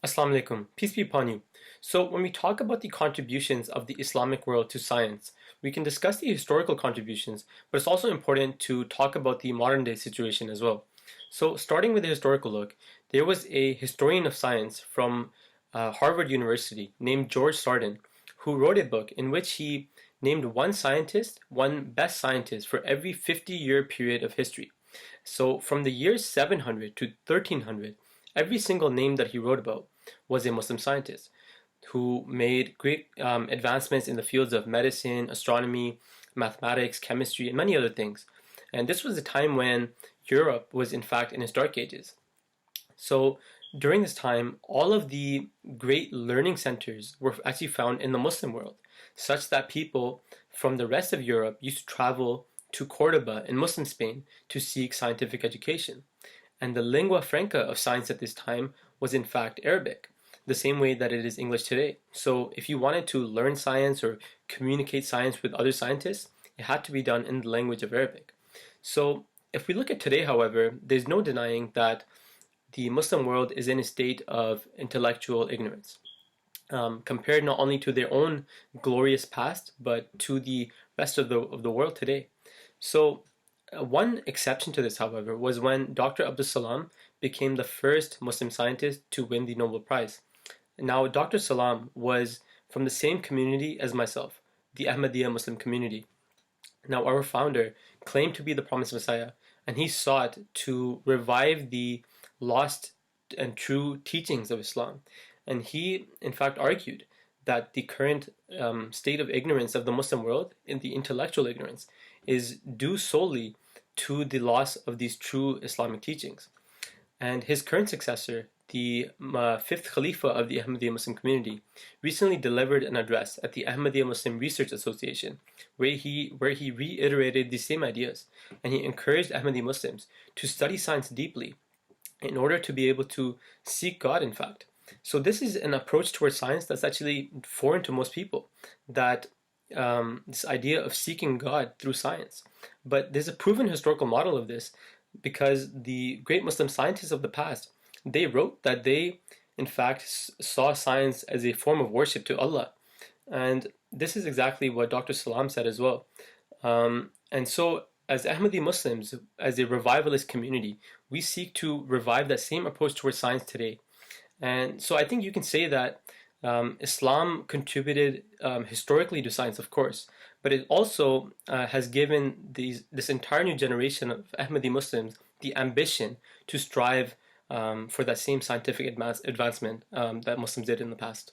Assalamu alaikum. Peace be upon you. So, when we talk about the contributions of the Islamic world to science, we can discuss the historical contributions, but it's also important to talk about the modern day situation as well. So, starting with the historical look, there was a historian of science from Harvard University named George Sardin who wrote a book in which he named one scientist, one best scientist for every 50-year period of history. So, from the year 700 to 1300, every single name that he wrote about was a Muslim scientist who made great advancements in the fields of medicine, astronomy, mathematics, chemistry, and many other things. And this was a time when Europe was, in fact, in its dark ages. So during this time, all of the great learning centers were actually found in the Muslim world, such that people from the rest of Europe used to travel to Cordoba in Muslim Spain to seek scientific education. And the lingua franca of science at this time was in fact Arabic, the same way that it is English today. So if you wanted to learn science or communicate science with other scientists, it had to be done in the language of Arabic. So if we look at today, however, there's no denying that the Muslim world is in a state of intellectual ignorance, compared not only to their own glorious past, but to the rest of the world today. So one exception to this, however, was when Dr. Abdus Salam became the first Muslim scientist to win the Nobel Prize. Now, Dr. Salam was from the same community as myself, the Ahmadiyya Muslim Community. Now, our founder claimed to be the promised Messiah, and he sought to revive the lost and true teachings of Islam. And he, in fact, argued that the current state of ignorance of the Muslim world, in the intellectual ignorance, is due solely to the loss of these true Islamic teachings. And his current successor, the fifth Khalifa of the Ahmadiyya Muslim Community, recently delivered an address at the Ahmadiyya Muslim Research Association where he reiterated the same ideas, and he encouraged Ahmadiyya Muslims to study science deeply in order to be able to seek God, in fact. So this is an approach towards science that's actually foreign to most people, that this idea of seeking God through science. But there's a proven historical model of this, because the great Muslim scientists of the past, they wrote that they, in fact, saw science as a form of worship to Allah. And this is exactly what Dr. Salam said as well. And so, as Ahmadi Muslims, as a revivalist community, we seek to revive that same approach towards science today. And so I think you can say that Islam contributed historically to science, of course, but it also has given this entire new generation of Ahmadi Muslims the ambition to strive for that same scientific advancement that Muslims did in the past.